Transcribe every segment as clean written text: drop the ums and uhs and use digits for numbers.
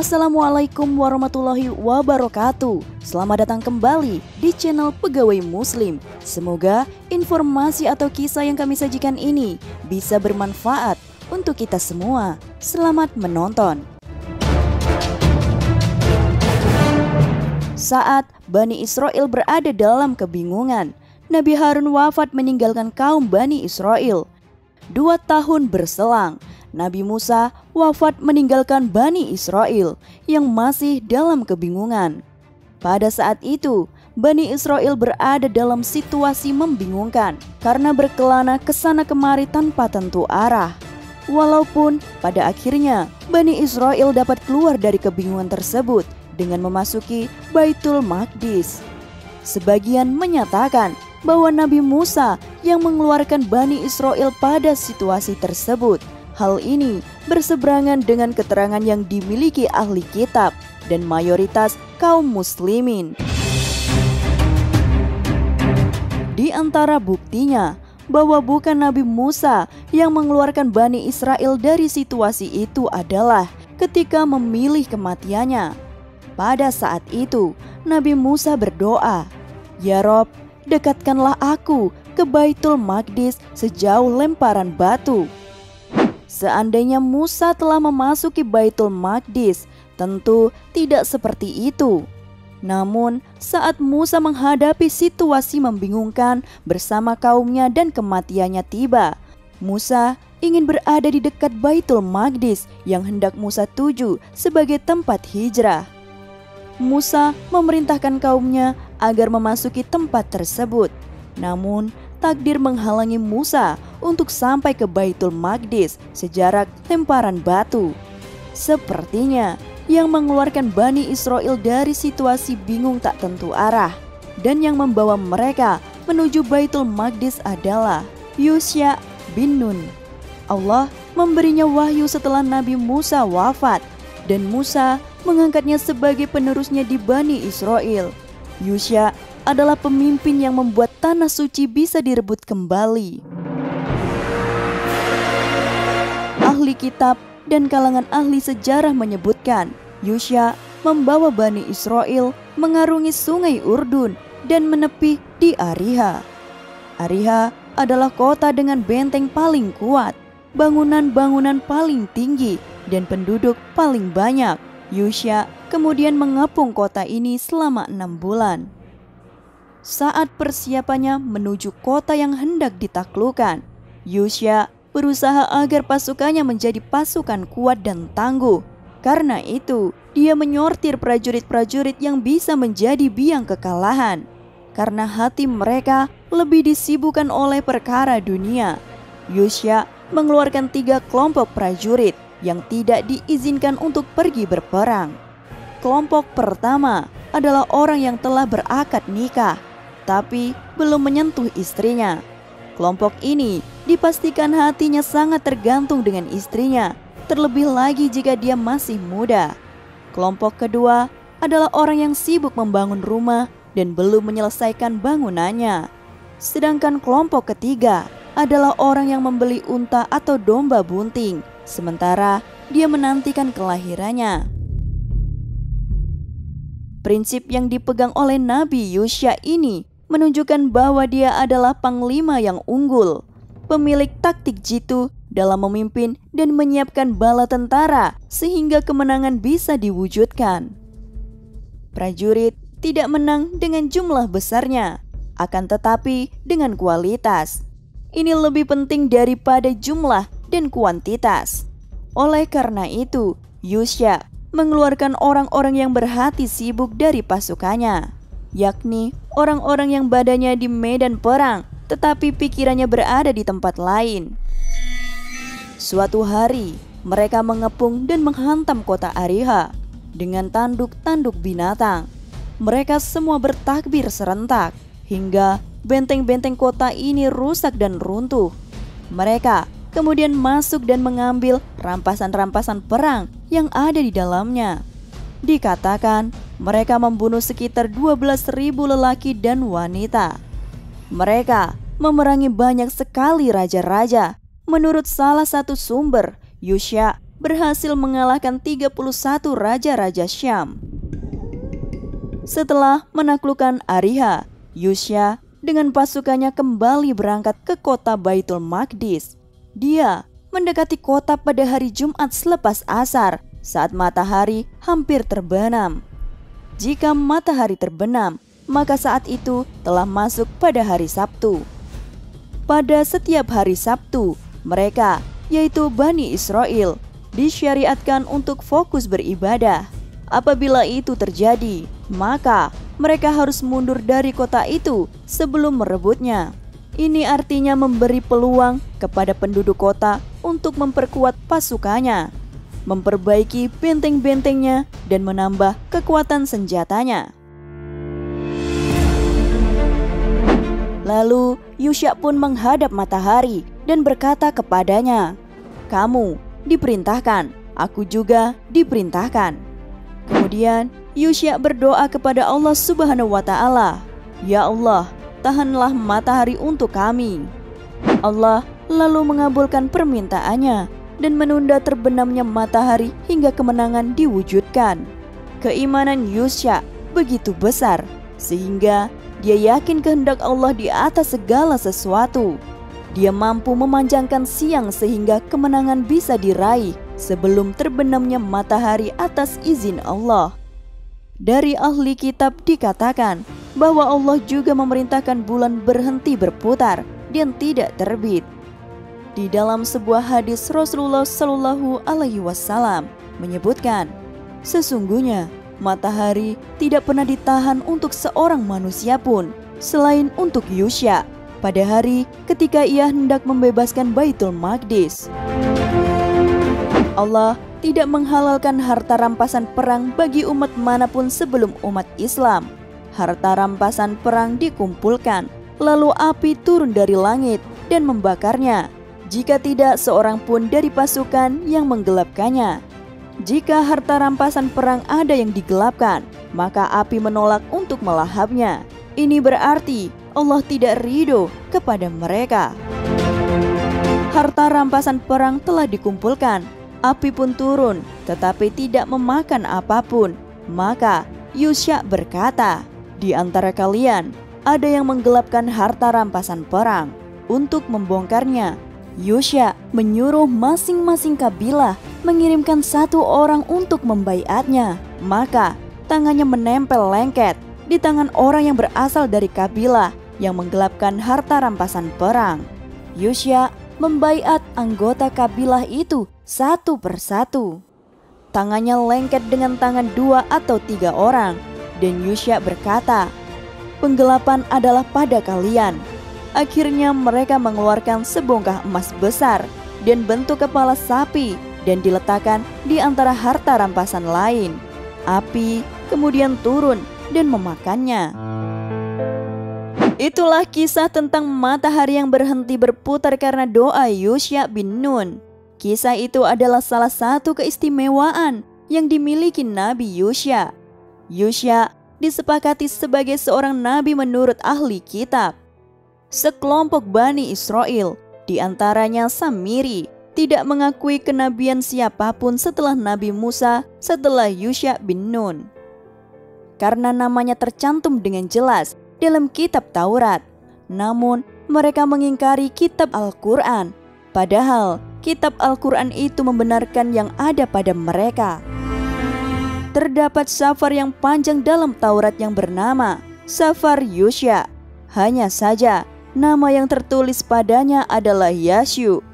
Assalamualaikum warahmatullahi wabarakatuh. Selamat datang kembali di channel Pegawai Muslim. Semoga informasi atau kisah yang kami sajikan ini bisa bermanfaat untuk kita semua. Selamat menonton. Saat Bani Israel berada dalam kebingungan, Nabi Harun wafat meninggalkan kaum Bani Israel. 2 tahun berselang, Nabi Musa wafat meninggalkan Bani Israel yang masih dalam kebingungan. Pada saat itu, Bani Israel berada dalam situasi membingungkan karena berkelana kesana kemari tanpa tentu arah. Walaupun pada akhirnya Bani Israel dapat keluar dari kebingungan tersebut dengan memasuki Baitul Maqdis. Sebagian menyatakan bahwa Nabi Musa yang mengeluarkan Bani Israel pada situasi tersebut. Hal ini berseberangan dengan keterangan yang dimiliki ahli kitab dan mayoritas kaum muslimin. Di antara buktinya bahwa bukan Nabi Musa yang mengeluarkan Bani Israel dari situasi itu adalah ketika memilih kematiannya. Pada saat itu, Nabi Musa berdoa, "Ya Rob, dekatkanlah aku ke Baitul Maqdis sejauh lemparan batu." Seandainya Musa telah memasuki Baitul Maqdis, tentu tidak seperti itu. Namun, saat Musa menghadapi situasi membingungkan bersama kaumnya dan kematiannya tiba, Musa ingin berada di dekat Baitul Maqdis yang hendak Musa tuju sebagai tempat hijrah. Musa memerintahkan kaumnya agar memasuki tempat tersebut. Namun, takdir menghalangi Musa untuk sampai ke Baitul Maqdis sejarak lemparan batu. Sepertinya yang mengeluarkan Bani Israel dari situasi bingung tak tentu arah dan yang membawa mereka menuju Baitul Maqdis adalah Yusha bin Nun. Allah memberinya wahyu setelah Nabi Musa wafat dan Musa mengangkatnya sebagai penerusnya di Bani Israel. Yusha adalah pemimpin yang membuat tanah suci bisa direbut kembali. Ahli kitab dan kalangan ahli sejarah menyebutkan Yusha membawa Bani Israel mengarungi sungai Urdun dan menepi di Ariha. Ariha adalah kota dengan benteng paling kuat, bangunan-bangunan paling tinggi, dan penduduk paling banyak. Yusha kemudian mengepung kota ini selama 6 bulan. Saat persiapannya menuju kota yang hendak ditaklukkan, Yusha berusaha agar pasukannya menjadi pasukan kuat dan tangguh. Karena itu, dia menyortir prajurit-prajurit yang bisa menjadi biang kekalahan. Karena hati mereka lebih disibukkan oleh perkara dunia, Yusha mengeluarkan 3 kelompok prajurit yang tidak diizinkan untuk pergi berperang. Kelompok pertama adalah orang yang telah berakad nikah, tapi belum menyentuh istrinya. Kelompok ini dipastikan hatinya sangat tergantung dengan istrinya, terlebih lagi jika dia masih muda. Kelompok kedua adalah orang yang sibuk membangun rumah dan belum menyelesaikan bangunannya. Sedangkan kelompok ketiga adalah orang yang membeli unta atau domba bunting, sementara dia menantikan kelahirannya. Prinsip yang dipegang oleh Nabi Yusha ini menunjukkan bahwa dia adalah panglima yang unggul, pemilik taktik jitu dalam memimpin dan menyiapkan bala tentara sehingga kemenangan bisa diwujudkan. Prajurit tidak menang dengan jumlah besarnya, akan tetapi dengan kualitas. Ini lebih penting daripada jumlah dan kuantitas. Oleh karena itu, Yusha mengeluarkan orang-orang yang berhati sibuk dari pasukannya, yakni orang-orang yang badannya di medan perang tetapi pikirannya berada di tempat lain. Suatu hari, mereka mengepung dan menghantam kota Ariha dengan tanduk-tanduk binatang. Mereka semua bertakbir serentak hingga benteng-benteng kota ini rusak dan runtuh. Mereka kemudian masuk dan mengambil rampasan-rampasan perang yang ada di dalamnya. Dikatakan mereka membunuh sekitar 12.000 lelaki dan wanita. Mereka memerangi banyak sekali raja-raja. Menurut salah satu sumber, Yusha berhasil mengalahkan 31 raja-raja Syam. Setelah menaklukkan Ariha, Yusya dengan pasukannya kembali berangkat ke kota Baitul Maqdis. Dia mendekati kota pada hari Jumat selepas asar saat matahari hampir terbenam. Jika matahari terbenam, maka saat itu telah masuk pada hari Sabtu. Pada setiap hari Sabtu, mereka, yaitu Bani Israel, disyariatkan untuk fokus beribadah. Apabila itu terjadi, maka mereka harus mundur dari kota itu sebelum merebutnya. Ini artinya memberi peluang kepada penduduk kota untuk memperkuat pasukannya, memperbaiki benteng-bentengnya, dan menambah kekuatan senjatanya. Lalu Yusya pun menghadap matahari dan berkata kepadanya, "Kamu diperintahkan, aku juga diperintahkan." Kemudian Yusya berdoa kepada Allah Subhanahu wa Ta'ala, "Ya Allah, tahanlah matahari untuk kami." Allah lalu mengabulkan permintaannya dan menunda terbenamnya matahari hingga kemenangan diwujudkan. Keimanan Yusya begitu besar sehingga dia yakin kehendak Allah di atas segala sesuatu. Dia mampu memanjangkan siang sehingga kemenangan bisa diraih sebelum terbenamnya matahari atas izin Allah. Dari ahli kitab dikatakan bahwa Allah juga memerintahkan bulan berhenti berputar dan tidak terbit. Di dalam sebuah hadis Rasulullah Shallallahu Alaihi Wasallam menyebutkan, sesungguhnya matahari tidak pernah ditahan untuk seorang manusia pun selain untuk Yusya pada hari ketika ia hendak membebaskan Baitul Maqdis. Allah tidak menghalalkan harta rampasan perang bagi umat manapun sebelum umat Islam. Harta rampasan perang dikumpulkan, lalu api turun dari langit dan membakarnya. Jika tidak seorang pun dari pasukan yang menggelapkannya. Jika harta rampasan perang ada yang digelapkan, maka api menolak untuk melahapnya. Ini berarti Allah tidak ridho kepada mereka. Harta rampasan perang telah dikumpulkan, api pun turun, tetapi tidak memakan apapun. Maka Yusya berkata, "Di antara kalian ada yang menggelapkan harta rampasan perang untuk membongkarnya." Yusya menyuruh masing-masing kabilah mengirimkan satu orang untuk membaiatnya. Maka tangannya menempel lengket di tangan orang yang berasal dari kabilah yang menggelapkan harta rampasan perang. Yusya membaiat anggota kabilah itu satu persatu. Tangannya lengket dengan tangan 2 atau 3 orang. Dan Yusya berkata, "Penggelapan adalah pada kalian." Akhirnya mereka mengeluarkan sebongkah emas besar dan bentuk kepala sapi dan diletakkan di antara harta rampasan lain. Api kemudian turun dan memakannya. Itulah kisah tentang matahari yang berhenti berputar karena doa Yusya bin Nun. Kisah itu adalah salah satu keistimewaan yang dimiliki Nabi Yusya. Yusya disepakati sebagai seorang nabi menurut ahli kitab. Sekelompok Bani Israel, diantaranya Samiri, tidak mengakui kenabian siapapun setelah Nabi Musa setelah Yusya bin Nun. Karena namanya tercantum dengan jelas dalam kitab Taurat. Namun mereka mengingkari kitab Al-Quran. Padahal kitab Al-Quran itu membenarkan yang ada pada mereka. Terdapat syafar yang panjang dalam Taurat yang bernama Syafar Yusya. Hanya saja nama yang tertulis padanya adalah Yasyu.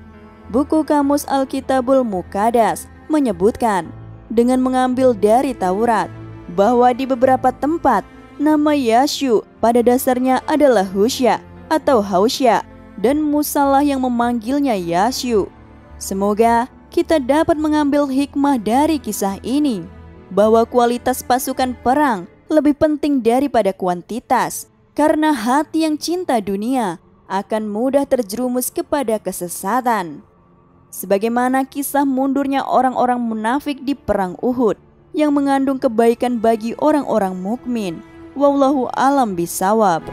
Buku Kamus Alkitabul Muqaddas menyebutkan dengan mengambil dari Taurat bahwa di beberapa tempat nama Yasyu pada dasarnya adalah Husya atau Hausya dan Musalah yang memanggilnya Yasyu. Semoga kita dapat mengambil hikmah dari kisah ini bahwa kualitas pasukan perang lebih penting daripada kuantitas. Karena hati yang cinta dunia akan mudah terjerumus kepada kesesatan. Sebagaimana kisah mundurnya orang-orang munafik di perang Uhud yang mengandung kebaikan bagi orang-orang mukmin. Wallahu alam bisawab.